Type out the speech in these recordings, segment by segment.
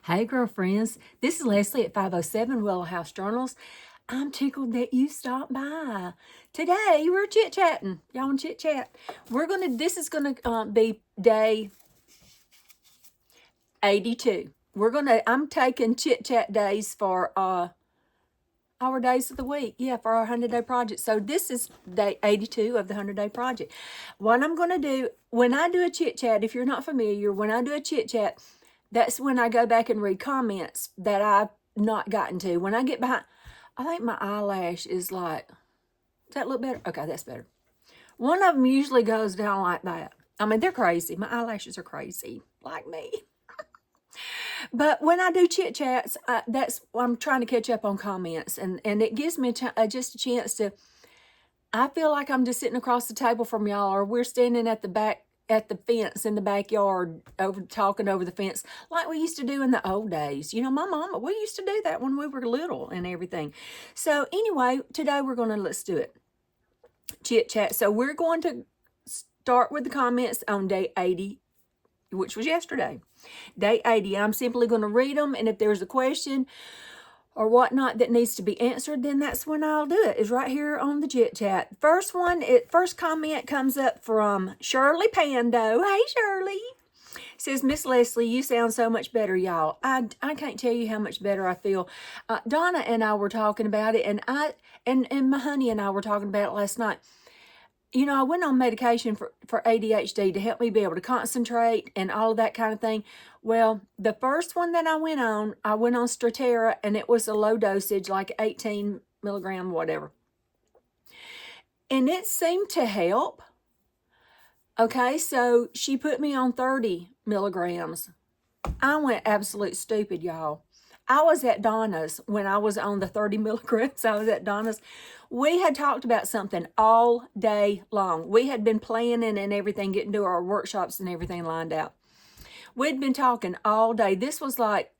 Hey, girlfriends. This is Leslie at 507 Willow House Journals. I'm tickled that you stopped by. Today, we're chit-chatting. Y'all want chit-chat? This is gonna be day 82. I'm taking chit-chat days for our days of the week. Yeah, for our 100-day project. So this is day 82 of the 100-day project. What I'm going to do, when I do a chit-chat, if you're not familiar, when I do a chit-chat, that's when I go back and read comments that I've not gotten to. When I get behind, I think my eyelash is like, does that look better? Okay, that's better. One of them usually goes down like that. I mean, they're crazy. My eyelashes are crazy, like me. But when I do chit chats, I'm trying to catch up on comments, and it gives me just a chance to. I feel like I'm just sitting across the table from y'all, or we're standing at the back at the fence in the backyard, talking over the fence like we used to do in the old days. You know, my mama, we used to do that when we were little and everything. So anyway, today let's do it. Chit chat. So we're going to start with the comments on day 80, which was yesterday. Day 80. I'm simply going to read them, and if there's a question or whatnot that needs to be answered, then that's when I'll do it. Is right here on the chit-chat. First comment comes up from Shirley Pando. Hey, Shirley. Says, Miss Leslie, you sound so much better, y'all. I can't tell you how much better I feel. Donna and I were talking about it, and my honey and I were talking about it last night. You know, I went on medication for ADHD to help me be able to concentrate and all of that kind of thing. Well, the first one that I went on Strattera, and it was a low dosage, like 18 milligram, whatever. And it seemed to help. Okay, so she put me on 30 milligrams. I went absolute stupid, y'all. I was at Donna's when I was on the 30 milligrams. I was at Donna's. We had talked about something all day long. We had been planning and everything, getting to our workshops and everything lined out. We'd been talking all day. This was like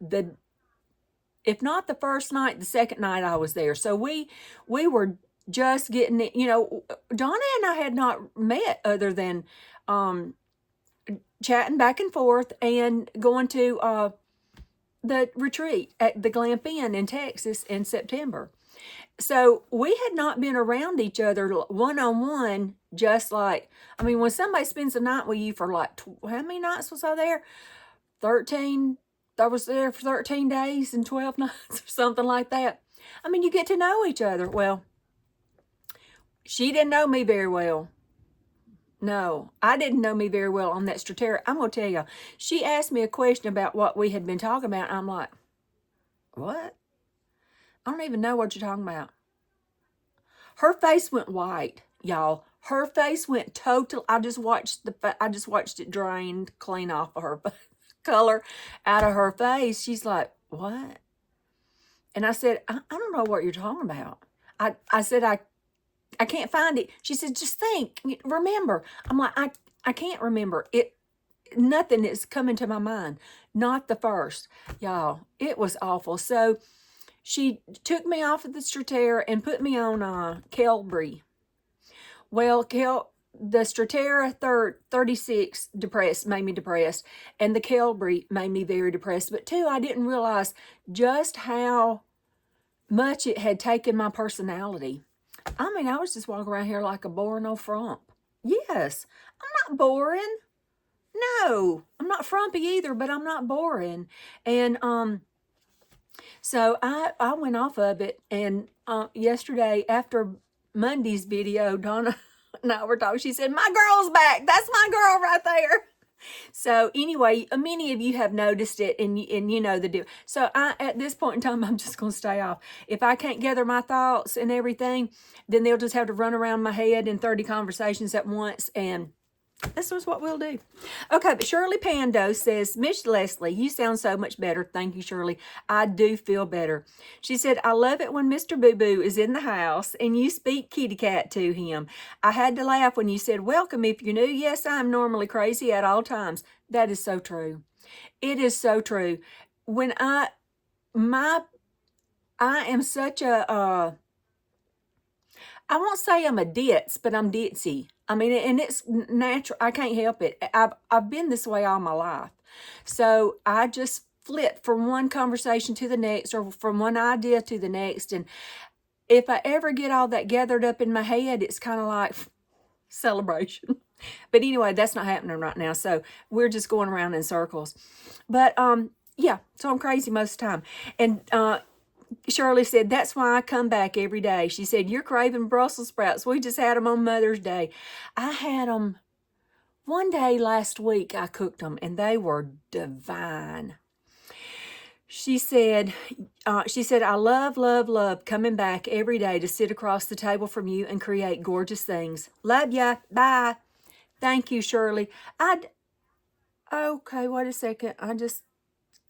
if not the first night, the second night I was there. So we were just getting it. You know, Donna and I had not met other than chatting back and forth and going to the retreat at the Glampin in Texas in September. So we had not been around each other one-on-one, just like, I mean, when somebody spends a night with you for like, how many nights was I there? 13. I was there for 13 days and 12 nights or something like that. I mean, you get to know each other. Well, she didn't know me very well. No, I didn't know me very well on that Strattera. I'm going to tell you, she asked me a question about what we had been talking about. I'm like, what? I don't even know what you're talking about. Her face went white, y'all. Her face went total. I just watched it drain clean off of her color out of her face. She's like, what? And I said, I don't know what you're talking about. I said, I can't find it. She said, just think, remember. I'm like, I can't remember it. Nothing is coming to my mind. Not the first, y'all. It was awful. So she took me off of the Strattera and put me on Qelbree. Well, the Strattera 36 made me depressed, and the Qelbree made me very depressed. But too, I didn't realize just how much it had taken my personality. I mean, I was just walking around here like a boring old frump. Yes, I'm not boring. No, I'm not frumpy either, but I'm not boring. And so I went off of it, and yesterday after Monday's video, Donna and I were talking. She said, "My girl's back. That's my girl right there." So anyway, many of you have noticed it, and you know the deal. So at this point in time, I'm just going to stay off. If I can't gather my thoughts and everything, then they'll just have to run around my head in 30 conversations at once, and this is what we'll do. Okay, but Shirley Pando says, Miss Leslie, you sound so much better. Thank you, Shirley. I do feel better. She said, I love it when Mr. Boo Boo is in the house and you speak kitty cat to him. I had to laugh when you said, welcome if you're new. Yes, I'm normally crazy at all times. That is so true. It is so true. When I am such a, I won't say I'm a ditz, but I'm ditzy. I mean, and it's natural. I can't help it. I've been this way all my life. So I just flip from one conversation to the next, or from one idea to the next. And if I ever get all that gathered up in my head, it's kind of like celebration. But anyway, that's not happening right now. So we're just going around in circles. But yeah, so I'm crazy most of the time. And Shirley said, that's why I come back every day. She said, you're craving Brussels sprouts. We just had them on Mother's Day. I had them one day last week. I cooked them, and they were divine. She said, I love, love, love coming back every day to sit across the table from you and create gorgeous things. Love ya. Bye. Thank you, Shirley. Okay, wait a second. I just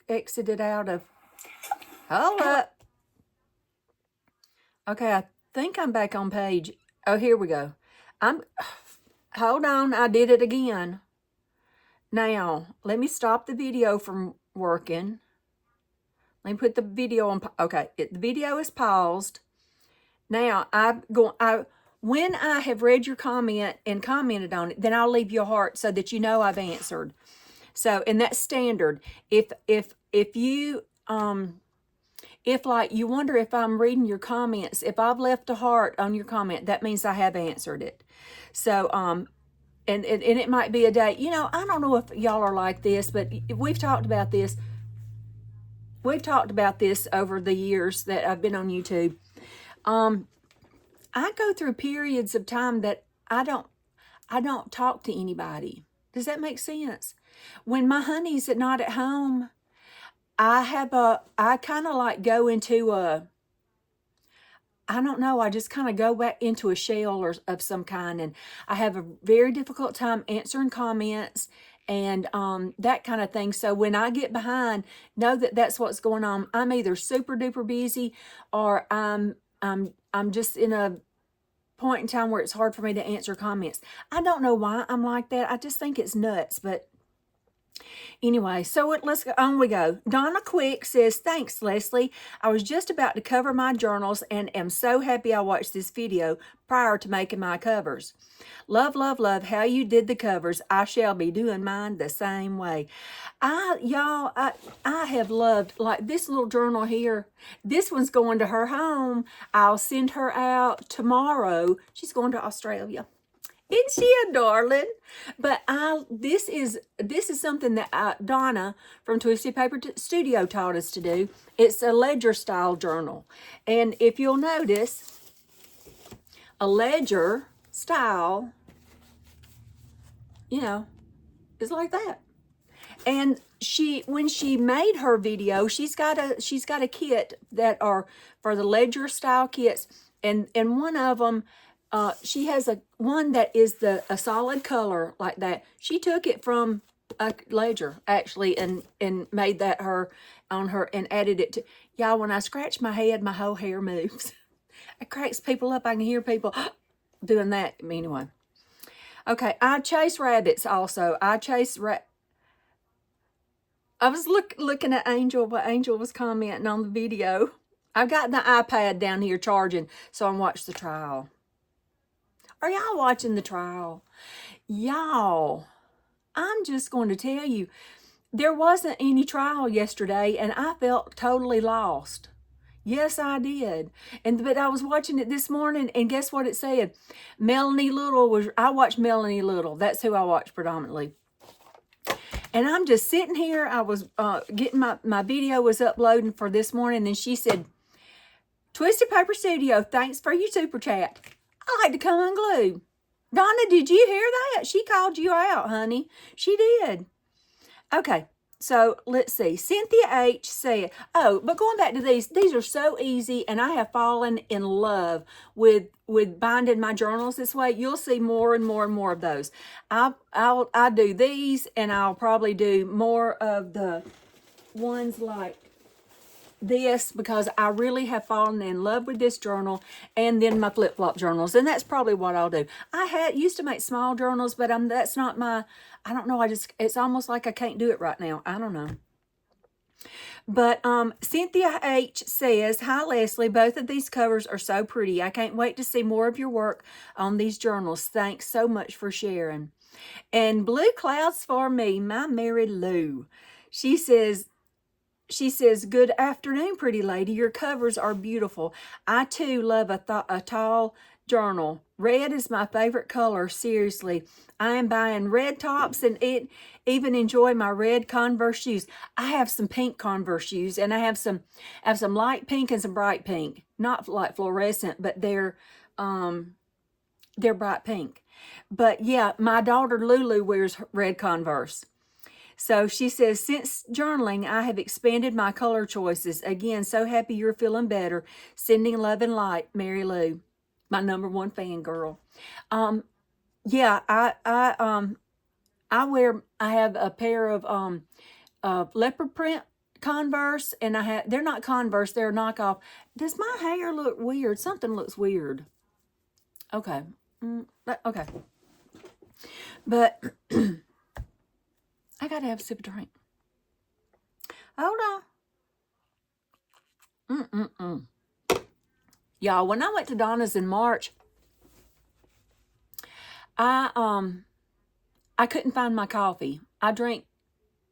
exited out of, hold up. Okay, I think I'm back on page. Oh, here we go. Hold on, I did it again. Now, let me stop the video from working. Let me put the video on. Okay, the video is paused. Now, when I have read your comment and commented on it, then I'll leave you a heart so that you know I've answered. So, and that's standard. If you if like you wonder if I'm reading your comments, if I've left a heart on your comment, that means I have answered it. So, and it might be a day. You know, I don't know if y'all are like this, but we've talked about this. We've talked about this over the years that I've been on YouTube. I go through periods of time that I don't talk to anybody. Does that make sense? When my honey's not at home, I kind of like go into I don't know, I just kind of go back into a shell of some kind, and I have a very difficult time answering comments and that kind of thing. So when I get behind, know that that's what's going on. I'm either super duper busy, or I'm just in a point in time where it's hard for me to answer comments. I don't know why I'm like that. I just think it's nuts, but anyway, so let's go on we go. Donna Quick says, thanks, Leslie. I was just about to cover my journals and am so happy I watched this video prior to making my covers. Love, love, love how you did the covers. I shall be doing mine the same way. I have loved, like, this little journal here. This one's going to her home. I'll send her out tomorrow. She's going to Australia. Isn't she a darling? But this is something that Donna from Twisted Paper Studio taught us to do. It's a ledger style journal. And if you'll notice, a ledger style, you know, is like that. And when she made her video, she's got a kit that are for the ledger style kits, and one of them, she has one that is a solid color like that. She took it from a ledger actually and made that her and added it to, y'all, when I scratch my head, my whole hair moves. It cracks people up. I can hear people doing that. Anyway. Okay, I chase rabbits also. I was looking at Angel, what Angel was commenting on the video. I've got the iPad down here charging, so I'm watching the trial. Are y'all watching the trial? Y'all, I'm just going to tell you, there wasn't any trial yesterday, and I felt totally lost. Yes, I did. But I was watching it this morning, and guess what it said? Melanie Little I watched Melanie Little. That's who I watch predominantly. And I'm just sitting here. I was getting my video was uploading for this morning, and she said, Twisted Paper Studio, thanks for your super chat. I like to come unglued. Donna, did you hear that? She called you out, honey. She did. Okay, so let's see. Cynthia H. said, but going back to these are so easy, and I have fallen in love with binding my journals this way. You'll see more and more and more of those. I do these, and I'll probably do more of the ones like this, because I really have fallen in love with this journal, and then my flip-flop journals, and that's probably what I'll do. I used to make small journals, but that's not my, I don't know, it's almost like I can't do it right now. I don't know. But Cynthia H. says, hi, Leslie. Both of these covers are so pretty. I can't wait to see more of your work on these journals. Thanks so much for sharing. And blue clouds for me, my Mary Lou. She says, good afternoon, pretty lady. Your covers are beautiful. I too love a tall journal. Red is my favorite color. Seriously, I am buying red tops and even enjoy my red Converse shoes. I have some pink Converse shoes, and I have some light pink and some bright pink. Not like fluorescent, but they're bright pink. But yeah, my daughter Lulu wears red Converse. So she says, since journaling, I have expanded my color choices. Again, so happy you're feeling better. Sending love and light, Mary Lou, my #1 fan girl. Yeah, I have a pair of leopard print Converse, and they're not Converse, they're a knockoff. Does my hair look weird? Something looks weird. Okay. Okay. But I gotta have a sip of drink. Hold on. Y'all, when I went to Donna's in March, I couldn't find my coffee. I drank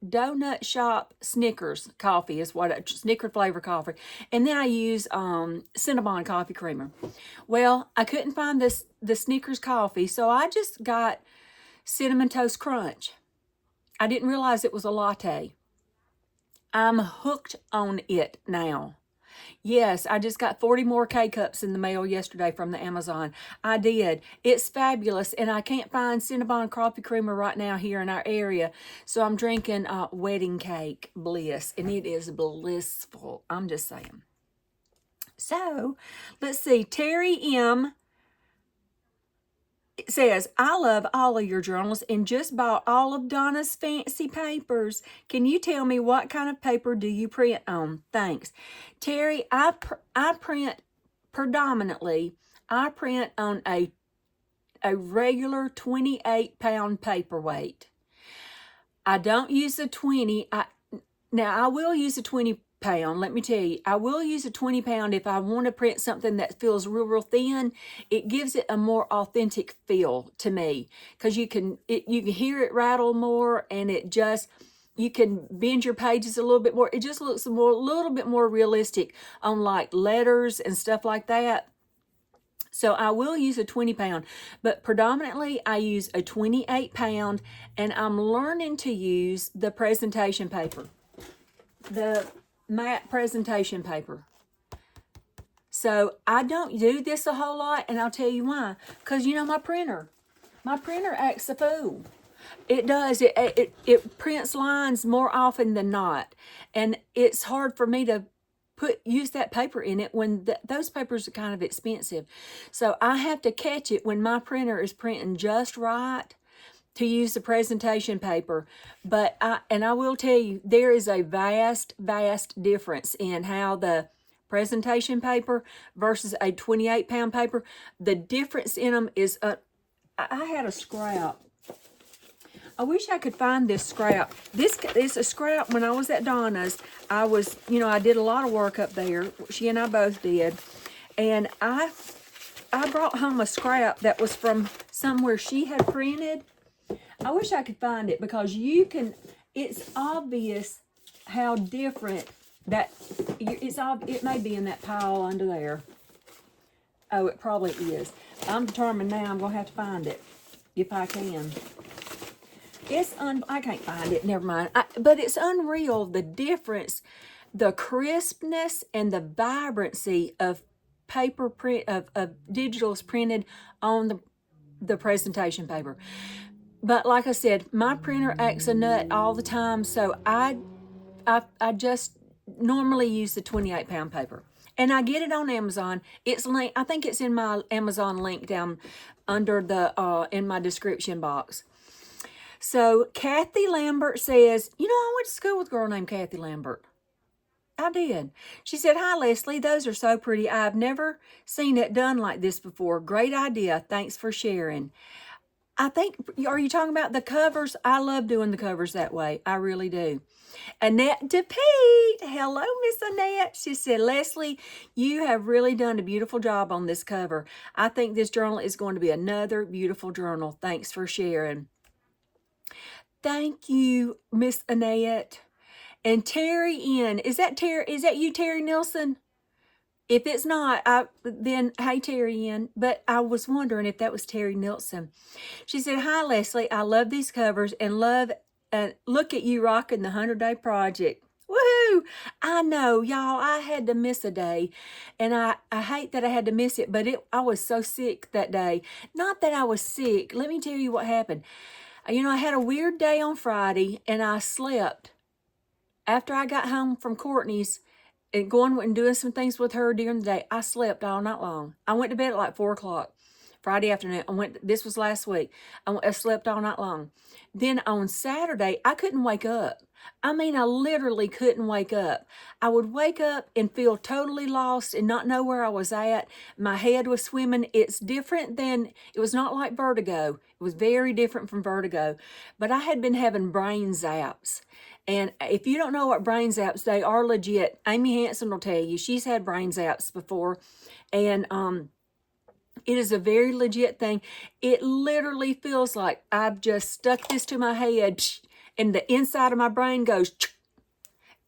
Donut Shop Snickers coffee Snicker flavor coffee. And then I use Cinnabon coffee creamer. Well, I couldn't find the Snickers coffee, so I just got Cinnamon Toast Crunch. I didn't realize it was a latte. I'm hooked on it now. Yes, I just got 40 more K-Cups in the mail yesterday from the Amazon. I did. It's fabulous, and I can't find Cinnabon coffee creamer right now here in our area, so I'm drinking Wedding Cake Bliss, and it is blissful. I'm just saying. So, let's see. Terry M. says, I love all of your journals and just bought all of Donna's fancy papers. Can you tell me what kind of paper do you print on? Thanks. Terry, I print predominantly, I print on a regular 28-pound paperweight. I don't use a 20. Now, I will use a 20 pound. Let me tell you, I will use a 20 pound if I want to print something that feels real thin. It gives it a more authentic feel to me, because you can hear it rattle more, and you can bend your pages a little bit more. It just looks a little bit more realistic on like letters and stuff like that. So I will use a 20 pound, but predominantly I use a 28 pound, and I'm learning to use the presentation paper, the matte presentation paper. So I don't do this a whole lot, and I'll tell you why. Because my printer acts a fool. It does. It prints lines more often than not, and it's hard for me to use that paper in it when those papers are kind of expensive. So I have to catch it when my printer is printing just right to use the presentation paper. But I will tell you, there is a vast difference in how the presentation paper versus a 28-pound paper. The difference in them is, I had a scrap. I wish I could find this scrap. This is a scrap when I was at Donna's. I did a lot of work up there. She and I both did. And I brought home a scrap that was from somewhere she had printed. I wish I could find it, because it's obvious how different it may be in that pile under there. Oh, it probably is. I'm determined now I'm going to have to find it if I can. I can't find it, never mind. But it's unreal, the difference, the crispness and the vibrancy of paper print, of digitals printed on the presentation paper. But like I said, my printer acts a nut all the time, so I just normally use the 28-pound paper. And I get it on Amazon. It's linked. I think it's in my Amazon link down under in my description box. So Kathy Lambert says, I went to school with a girl named Kathy Lambert. I did. She said, hi, Leslie. Those are so pretty. I've never seen it done like this before. Great idea. Thanks for sharing. Are you talking about the covers? I love doing the covers that way. I really do. Annette DePete. Hello, Miss Annette. She said, Leslie, you have really done a beautiful job on this cover. I think this journal is going to be another beautiful journal. Thanks for sharing. Thank you, Miss Annette. And Terry N. Is that you, Terry Nilsson? If it's not, then hey, Terry N. But I was wondering if that was Terry Nilsson. She said, "Hi, Leslie. I love these covers and look at you rocking the 100-day project. Woohoo! I know, y'all. I had to miss a day, and I hate that I had to miss it. But I was so sick that day. Not that I was sick. Let me tell you what happened. I had a weird day on Friday, and I slept after I got home from Courtney's and going and doing some things with her during the day. I slept all night long. I went to bed at like 4 o'clock Friday afternoon. This was last week. I slept all night long. Then on Saturday, I couldn't wake up. I literally couldn't wake up. I would wake up and feel totally lost and not know where I was at. My head was swimming. It was not like vertigo. It was very different from vertigo. But I had been having brain zaps. And if you don't know what brain zaps, they are legit. Amy Hansen will tell you. She's had brain zaps before. And it is a very legit thing. It literally feels like I've just stuck this to my head and the inside of my brain goes.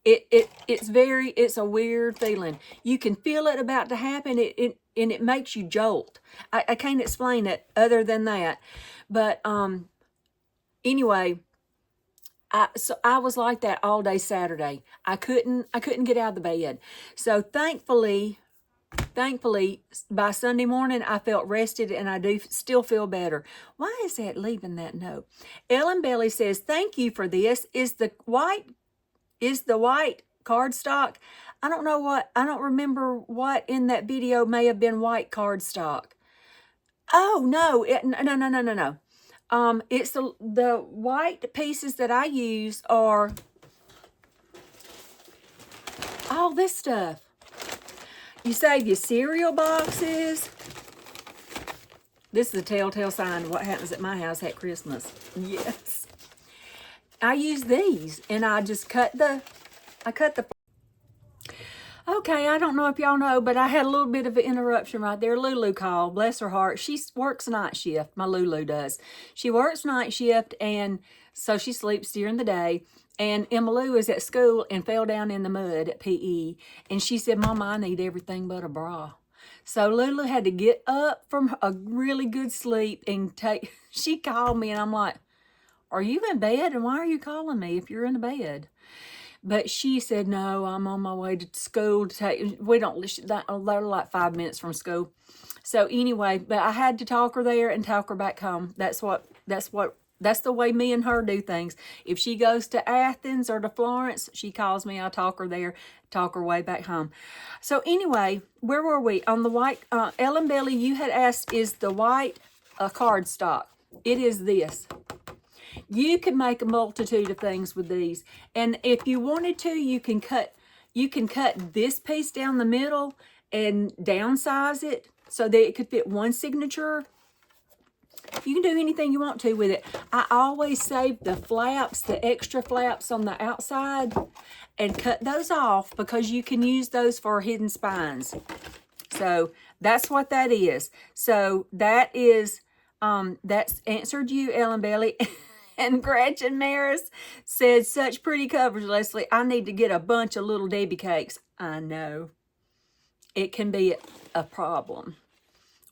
It's a weird feeling. You can feel it about to happen. And it makes you jolt. I can't explain it other than that. But anyway, so I was like that all day Saturday. I couldn't get out of the bed. So thankfully, by Sunday morning, I felt rested and I do still feel better. Why is that leaving that note? Ellen Bailey says, "Thank you for this. Is the white cardstock?" I don't remember what in that video may have been white cardstock. Oh, no, no. It's the white pieces that I use are all this stuff. You save your cereal boxes. This is a telltale sign of what happens at my house at Christmas. Yes. I use these and I just cut the Okay, I don't know if y'all know, but I had a little bit of an interruption right there. Lulu called, bless her heart. She works night shift. My Lulu does. She works night shift, and so she sleeps during the day. And Emma Lou is at school and fell down in the mud at PE. And she said, "Mama, I need everything but a bra." So Lulu had to get up from a really good sleep and she called me, and I'm like, "Are you in bed? And why are you calling me if you're in the bed?" But she said, "No, I'm on my way to school to take." They're like 5 minutes from school. So anyway, but I had to talk her there and talk her back home. That's the way me and her do things. If she goes to Athens or to Florence, she calls me. I talk her there, talk her way back home. So anyway, where were we? On the white, Ellen Bailey, you had asked, is the white a cardstock? It is this. You can make a multitude of things with these. And if you wanted to, you can cut this piece down the middle and downsize it so that it could fit one signature. You can do anything you want to with it. I always save the flaps, the extra flaps on the outside, and cut those off because you can use those for hidden spines. So that's what that is. So that is, that's answered you, Ellen Bailey. And Gretchen Maris said, "Such pretty covers, Leslie. I need to get a bunch of little Debbie cakes." I know. It can be a problem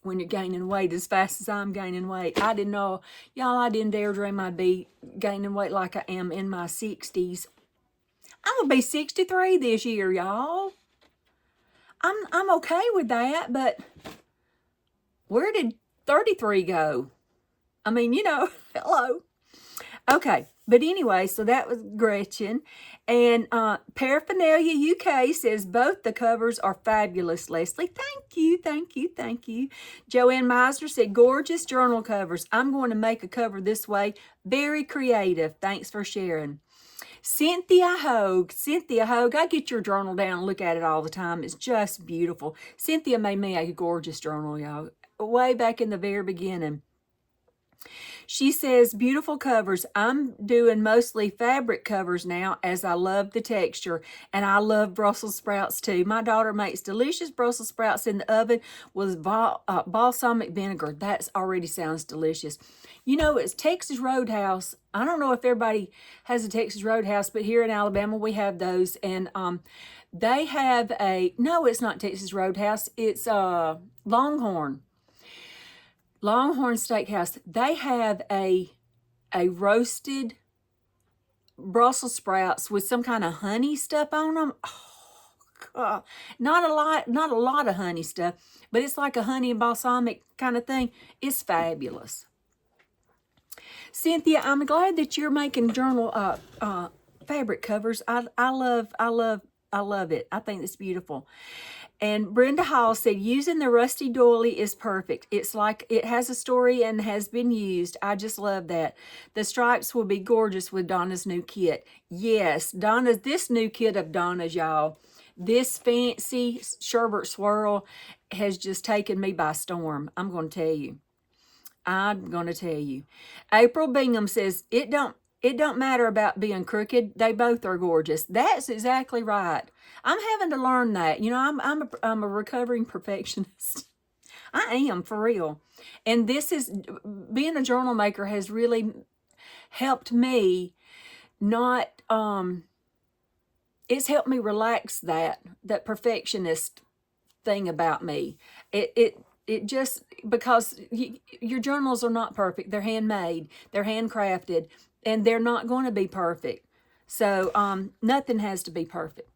when you're gaining weight as fast as I'm gaining weight. I didn't know, y'all, I didn't dare dream I'd be gaining weight like I am in my 60s. I'm going to be 63 this year, y'all. I'm okay with that, but where did 33 go? Hello. Okay, but anyway, so that was Gretchen. And Paraphernalia UK says, "Both the covers are fabulous, Leslie." Thank you, thank you, thank you. Joanne Meisner said, "Gorgeous journal covers. I'm going to make a cover this way. Very creative. Thanks for sharing." Cynthia Hogue, I get your journal down and look at it all the time. It's just beautiful. Cynthia made me a gorgeous journal, y'all, way back in the very beginning. She says, beautiful covers. I'm doing mostly fabric covers now as I love the texture, and I love Brussels sprouts too. My daughter makes delicious Brussels sprouts in the oven with balsamic vinegar. That already sounds delicious. You know, it's Texas Roadhouse. I don't know if everybody has a Texas Roadhouse, but here in Alabama we have those, and they have no, it's not Texas Roadhouse. It's Longhorn Steakhouse. They have a roasted Brussels sprouts with some kind of honey stuff on them. Oh, God. Not a lot of honey stuff, but it's like a honey and balsamic kind of thing. It's fabulous. Cynthia, I'm glad that you're making journal fabric covers. I love it. I think it's beautiful. And Brenda Hall said, using the rusty doily is perfect. It's like it has a story and has been used. I just love that. The stripes will be gorgeous with Donna's new kit. Yes, this new kit of Donna's, y'all, this fancy sherbet swirl has just taken me by storm. I'm going to tell you. April Bingham says, it don't matter about being crooked. They both are gorgeous. That's exactly right. I'm having to learn that. You know, I'm a recovering perfectionist. I am, for real. And being a journal maker has really helped me not, it's helped me relax that perfectionist thing about me. It just, because your journals are not perfect. They're handmade, they're handcrafted, and they're not going to be perfect. So nothing has to be perfect.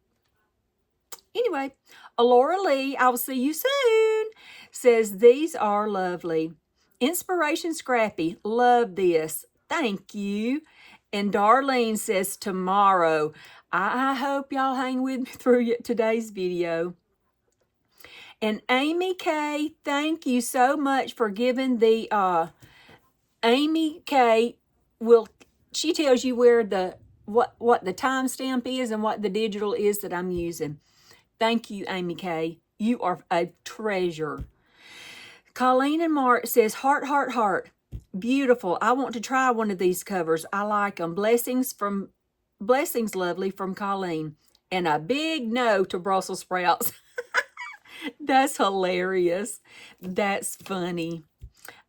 Anyway, Alora Lee, I'll see you soon, says, these are lovely. Inspiration Scrappy, love this. Thank you. And Darlene says, tomorrow. I hope y'all hang with me through today's video. And Amy K, thank you so much for giving the, Amy K she tells you where what the timestamp is and what the digital is that I'm using. Thank you, Amy K. You are a treasure. Colleen and Mark says, heart, heart, heart. Beautiful. I want to try one of these covers. I like them. Blessings, lovely, from Colleen. And a big no to Brussels sprouts. That's hilarious. That's funny.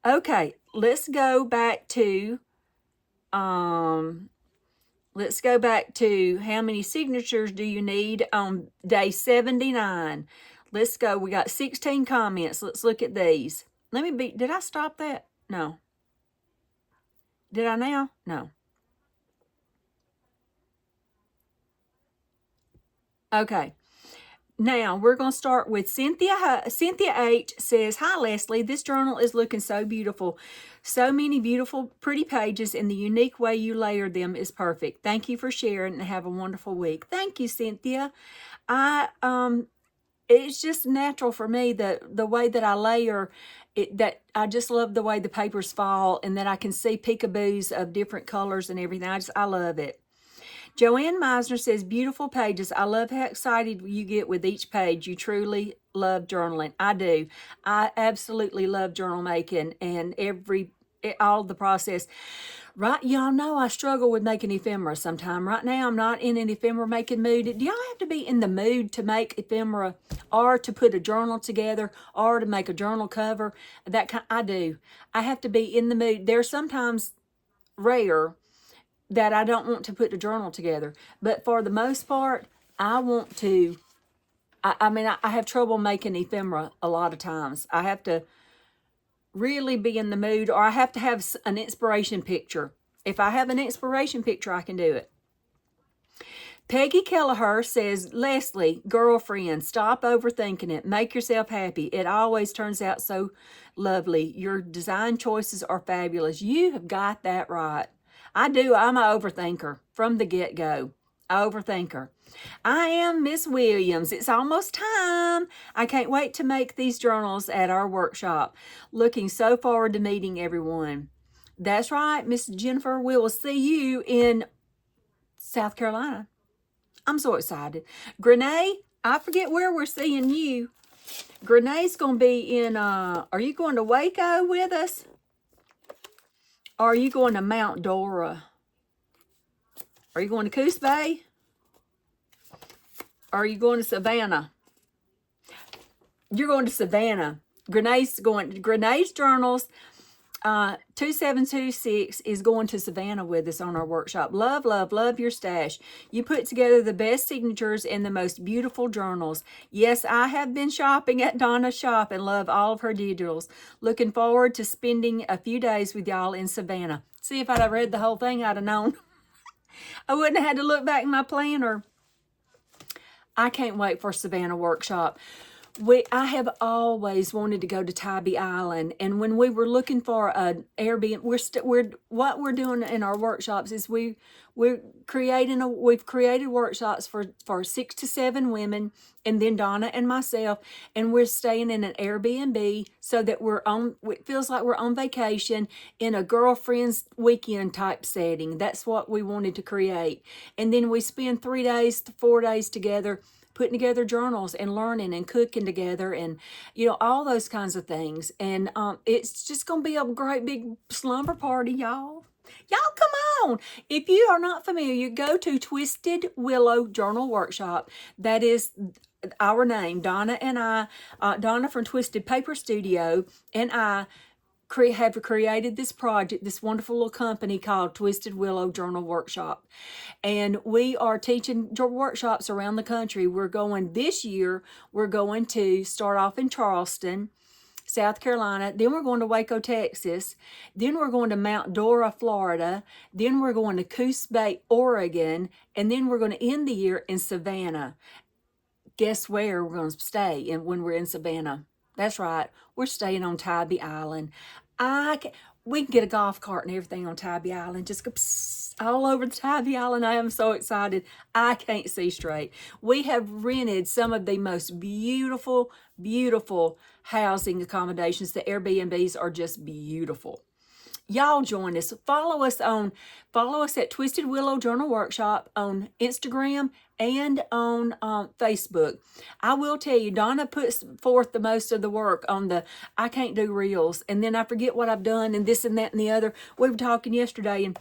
Okay, let's go back to how many signatures do you need on day 79? Let's go. We got 16 comments. Let's look at these. Did I stop that? No. Did I now? No. Okay. Now, we're going to start with Cynthia. Cynthia H. says, hi, Leslie. This journal is looking so beautiful. So many beautiful, pretty pages, and the unique way you layered them is perfect. Thank you for sharing, and have a wonderful week. Thank you, Cynthia. It's just natural for me, the way that I layer it, that I just love the way the papers fall, and that I can see peekaboos of different colors and everything. I love it. Joanne Meisner says, beautiful pages. I love how excited you get with each page. You truly love journaling. I do. I absolutely love journal making and all the process. Right, y'all know I struggle with making ephemera sometime. Right now, I'm not in an ephemera making mood. Do y'all have to be in the mood to make ephemera, or to put a journal together, or to make a journal cover? I do. I have to be in the mood. There's sometimes rare that I don't want to put the journal together. But for the most part, I want to. I have trouble making ephemera a lot of times. I have to really be in the mood, or I have to have an inspiration picture. If I have an inspiration picture, I can do it. Peggy Kelleher says, Leslie, girlfriend, stop overthinking it. Make yourself happy. It always turns out so lovely. Your design choices are fabulous. You have got that right. I do. I'm an overthinker from the get-go. Overthinker. I am Miss Williams. It's almost time. I can't wait to make these journals at our workshop. Looking so forward to meeting everyone. That's right, Miss Jennifer. We will see you in South Carolina. I'm so excited. Grenade, I forget where we're seeing you. Grenade's going to be in, are you going to Waco with us? Are you going to Mount Dora? Are you going to Coos Bay? Are you going to Savannah? You're going to Savannah. Grenade's Journals 2726 is going to Savannah with us on our workshop. Love, love, love your stash. You put together the best signatures and the most beautiful journals. Yes, I have been shopping at Donna's shop and love all of her digitals. Looking forward to spending a few days with y'all in Savannah. See, if I'd have read the whole thing, I'd have known. I wouldn't have had to look back in my planner. I can't wait for Savannah workshop. I have always wanted to go to Tybee Island, and when we were looking for an Airbnb, what we're doing in our workshops is we've created workshops for 6 to 7 women, and then Donna and myself, and we're staying in an Airbnb so that it feels like we're on vacation in a girlfriend's weekend type setting. That's what we wanted to create, and then we spend 3 days to 4 days together, putting together journals and learning and cooking together and, all those kinds of things. And it's just going to be a great big slumber party, y'all. Y'all come on. If you are not familiar, go to Twisted Willow Journal Workshop. That is our name. Donna and I, Donna from Twisted Paper Studio, and I have created this project, this wonderful little company called Twisted Willow Journal Workshop. And we are teaching workshops around the country. This year, we're going to start off in Charleston, South Carolina. Then we're going to Waco, Texas. Then we're going to Mount Dora, Florida. Then we're going to Coos Bay, Oregon. And then we're going to end the year in Savannah. Guess where we're going to stay when we're in Savannah? That's right. We're staying on Tybee Island. We can get a golf cart and everything on Tybee Island. Just go all over the Tybee Island. I am so excited. I can't see straight. We have rented some of the most beautiful, beautiful housing accommodations. The Airbnbs are just beautiful. Y'all join us. Follow us at Twisted Willow Journal Workshop on Instagram and on Facebook. I will tell you, Donna puts forth the most of the work on I can't do reels, and then I forget what I've done, and this and that and the other. We were talking yesterday,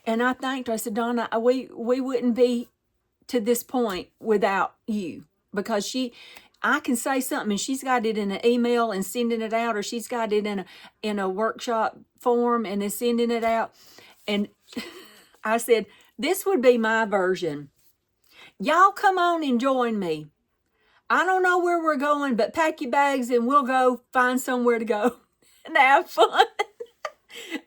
and I thanked her. I said, Donna, we wouldn't be to this point without you, because I can say something and she's got it in an email and sending it out, or she's got it in a workshop form and is sending it out. And I said, this would be my version. Y'all come on and join me. I don't know where we're going, but pack your bags and we'll go find somewhere to go and have fun.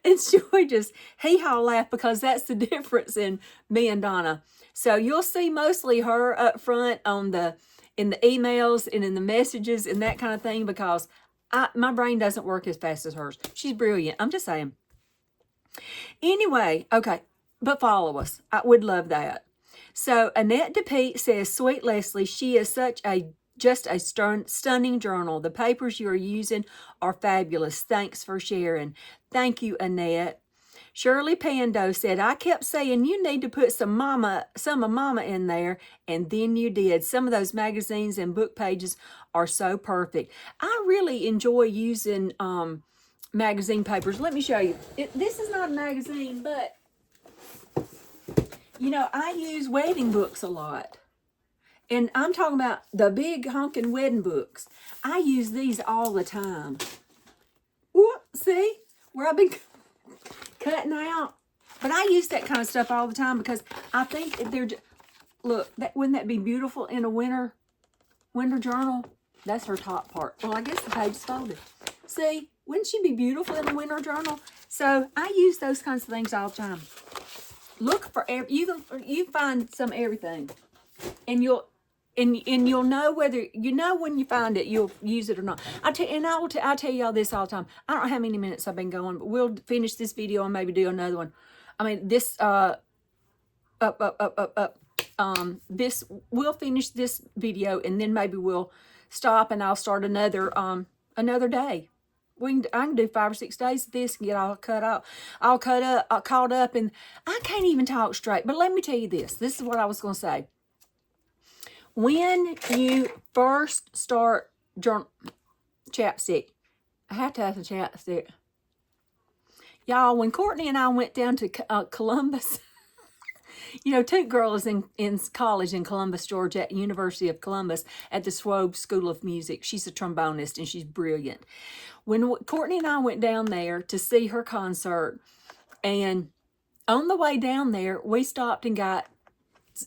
And we just hee-haw laugh, because that's the difference in me and Donna. So you'll see mostly her up front in the emails and in the messages and that kind of thing, because my brain doesn't work as fast as hers. She's brilliant. I'm just saying. Anyway, okay, but follow us. I would love that. So Annette DePete says, Sweet Leslie, she is just a stunning journal. The papers you are using are fabulous. Thanks for sharing. Thank you, Annette. Shirley Pando said, I kept saying you need to put some of Mama in there, and then you did. Some of those magazines and book pages are so perfect. I really enjoy using magazine papers. Let me show you. This is not a magazine, but I use wedding books a lot. And I'm talking about the big honking wedding books. I use these all the time. Ooh, see? Where I've been cutting out. But I use that kind of stuff all the time, because I think look, wouldn't that be beautiful in a winter journal? That's her top part. Well, I guess the page is folded. See? Wouldn't she be beautiful in a winter journal? So I use those kinds of things all the time. Look for you find some everything, and you'll know whether when you find it, you'll use it or not. I'll tell y'all this all the time. I don't know how many minutes I've been going, but we'll finish this video and maybe do another one. I mean, this this we'll finish this video, and then maybe we'll stop and I'll start another day. I can do 5 or 6 days of this and get all caught up, and I can't even talk straight. But let me tell you this. This is what I was going to say. When you first start chapstick, I have to have some chapstick. Y'all, when Courtney and I went down to Columbus, you know, Toot Girl is in college in Columbus, Georgia, at University of Columbus at the Swobe School of Music. She's a trombonist and she's brilliant. When Courtney and I went down there to see her concert, and on the way down there, we stopped and got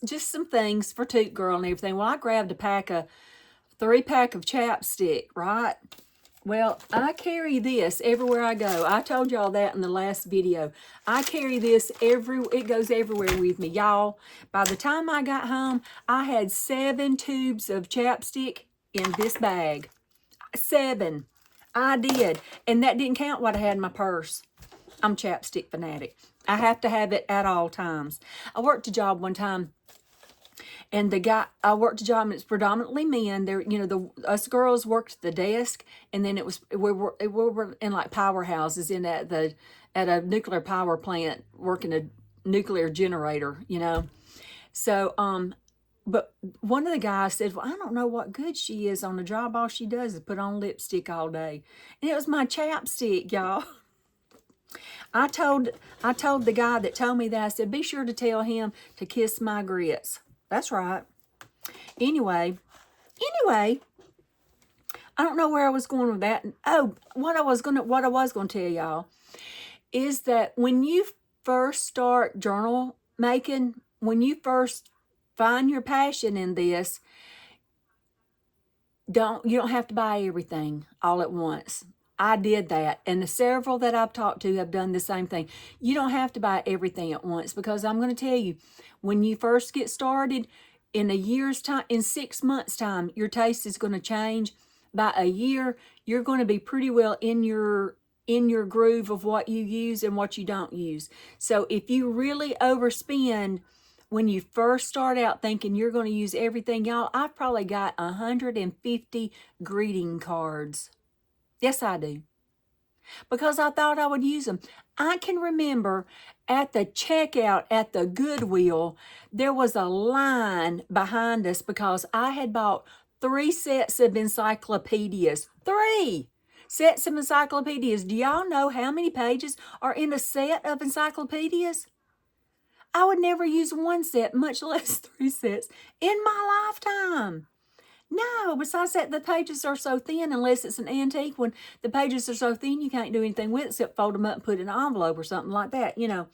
just some things for Toot Girl and everything. Well, I grabbed a 3-pack of chapstick, right? Well, I carry this everywhere I go. I told y'all that in the last video. I carry this it goes everywhere with me. Y'all, by the time I got home, I had 7 tubes of chapstick in this bag. 7. I did. And that didn't count what I had in my purse. I'm a chapstick fanatic. I have to have it at all times. I worked a job one time, and I worked a job, and it's predominantly men. There, you know, us girls worked the desk, and then we were in like powerhouses at a nuclear power plant working a nuclear generator, you know. So, but one of the guys said, "Well, I don't know what good she is on the job. All she does is put on lipstick all day," and it was my chapstick, y'all. I told the guy that told me that, I said, "Be sure to tell him to kiss my grits." That's right. Anyway, I don't know where I was going with that. Oh, what I was gonna tell y'all is that when you first start journal making, when you first find your passion in this, you don't have to buy everything all at once. I did that, and the several that I've talked to have done the same thing. You don't have to buy everything at once, because I'm going to tell you, when you first get started, in a year's time, in 6 months' time, your taste is going to change. By a year, you're going to be pretty well in your groove of what you use and what you don't use. So if you really overspend when you first start out thinking you're going to use everything, y'all, I've probably got 150 greeting cards. Yes, I do. Because I thought I would use them. I can remember at the checkout at the Goodwill, there was a line behind us because I had bought 3 sets of encyclopedias. 3 sets of encyclopedias. Do y'all know how many pages are in a set of encyclopedias? I would never use 1 set, much less 3 sets, in my lifetime. No, besides that, the pages are so thin, unless it's an antique one, the pages are so thin you can't do anything with it except fold them up and put it in an envelope or something like that, you know.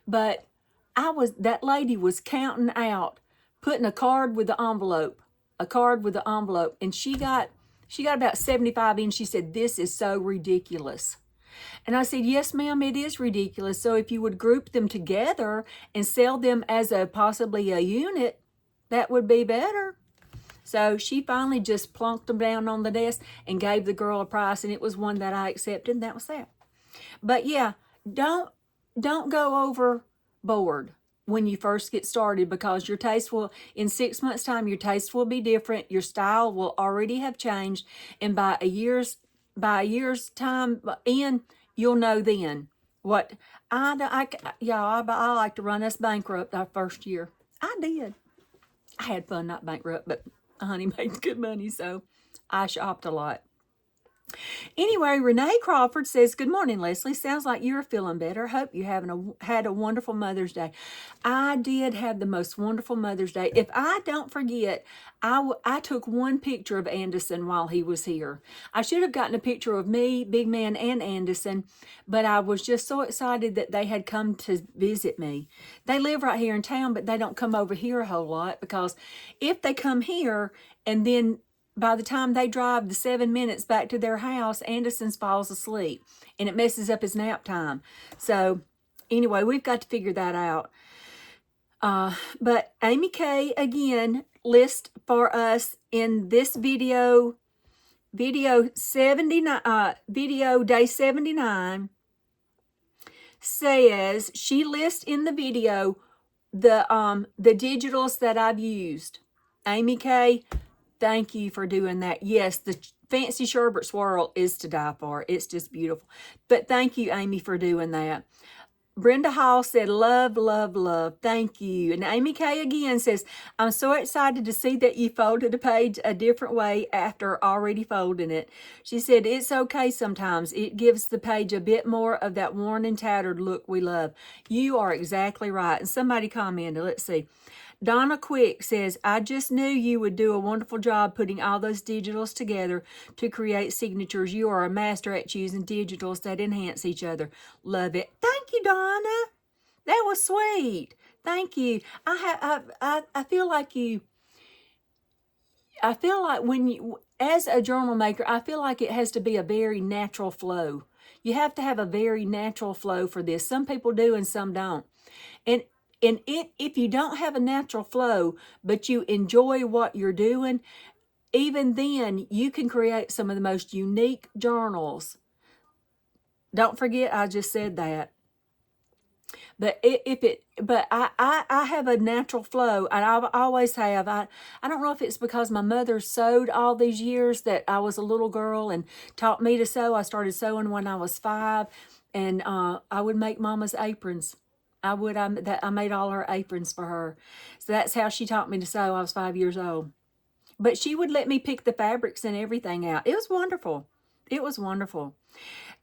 But that lady was counting out, putting a card with the envelope, and she got about 75 in. She said, "This is so ridiculous." And I said, "Yes, ma'am, it is ridiculous. So if you would group them together and sell them as possibly a unit, that would be better." So she finally just plunked them down on the desk and gave the girl a price, and it was one that I accepted, and that was that. But yeah, don't go overboard when you first get started, because your taste will, in 6 months' time, your taste will be different. Your style will already have changed, and by a year's time in, you'll know then what I like to run us bankrupt our first year. I did. I had fun, not bankrupt, but honey made good money, so I shopped a lot. Anyway, Renee Crawford says, "Good morning, Leslie. Sounds like you're feeling better. Hope you had a wonderful Mother's Day." I did have the most wonderful Mother's Day. If I don't forget, I took 1 picture of Anderson while he was here. I should have gotten a picture of me, Big Man, and Anderson, but I was just so excited that they had come to visit me. They live right here in town, but they don't come over here a whole lot, because if they come here and then by the time they drive the 7 minutes back to their house, Anderson falls asleep, and it messes up his nap time. So anyway, we've got to figure that out. But Amy Kay, again, list for us in this video day 79, says she lists in the video the digitals that I've used. Amy Kay, thank you for doing that. Yes, the Fancy Sherbet Swirl is to die for. It's just beautiful. But thank you, Amy, for doing that. Brenda Hall said, love, love, love. Thank you. And Amy K again says, I'm so excited to see that you folded a page a different way after already folding it. She said, it's okay sometimes. It gives the page a bit more of that worn and tattered look we love. You are exactly right. And somebody commented, let's see. Donna Quick says, I just knew you would do a wonderful job putting all those digitals together to create signatures. You are a master at choosing digitals that enhance each other. Love it. Thank you, Donna. That was sweet. Thank you. I feel like when you, as a journal maker, I feel like it has to be a very natural flow. You have to have a very natural flow for this. Some people do and some don't. And if you don't have a natural flow, but you enjoy what you're doing, even then you can create some of the most unique journals. Don't forget, I just said that. But I have a natural flow, and I always have. I don't know if it's because my mother sewed all these years that I was a little girl and taught me to sew. I started sewing when I was 5, and I would make Mama's aprons. I made all her aprons for her. So that's how she taught me to sew. I was 5 years old. But she would let me pick the fabrics and everything out. It was wonderful. It was wonderful.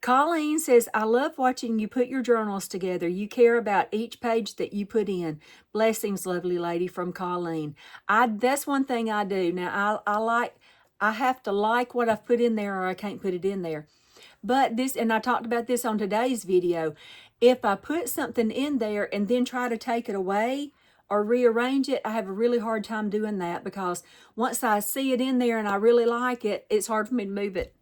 Colleen says, I love watching you put your journals together. You care about each page that you put in. Blessings, lovely lady, from Colleen. That's one thing I do. Now, I have to like what I've put in there, or I can't put it in there. But this, and I talked about this on today's video, if I put something in there and then try to take it away or rearrange it, I have a really hard time doing that, because once I see it in there and I really like it, it's hard for me to move it.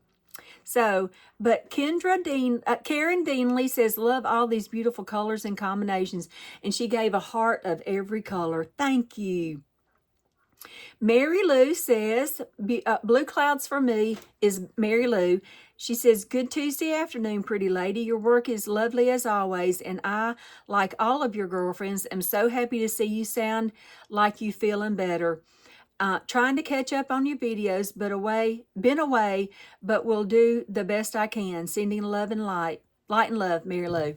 So, but Karen Deanley says, love all these beautiful colors and combinations. And she gave a heart of every color. Thank you. Mary Lou says, Blue Clouds for Me is Mary Lou. She says, good Tuesday afternoon, pretty lady. Your work is lovely as always, and I, like all of your girlfriends, am so happy to see you sound like you feeling better. Trying to catch up on your videos, been away, but will do the best I can. Sending love and light and love, Mary Lou.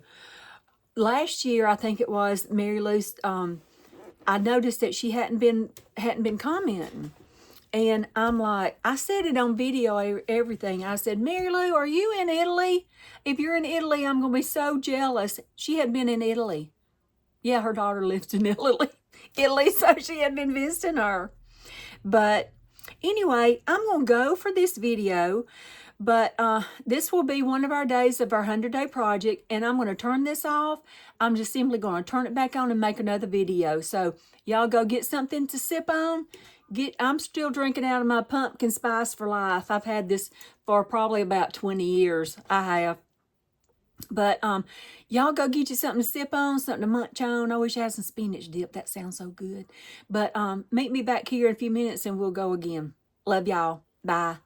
Last year, I think it was, Mary Lou's, I noticed that she hadn't been commenting. And I'm like, I said it on video, everything. I said, Mary Lou, are you in Italy? If you're in Italy, I'm going to be so jealous. She had been in Italy. Yeah, her daughter lives in Italy, so she had been visiting her. But anyway, I'm going to go for this video. But this will be one of our days of our 100-day project. And I'm going to turn this off. I'm just simply going to turn it back on and make another video. So y'all go get something to sip on. I'm still drinking out of my pumpkin spice for life. I've had this for probably about 20 years. I have. But y'all go get you something to sip on, something to munch on. I wish I had some spinach dip. That sounds so good. But meet me back here in a few minutes and we'll go again. Love y'all. Bye.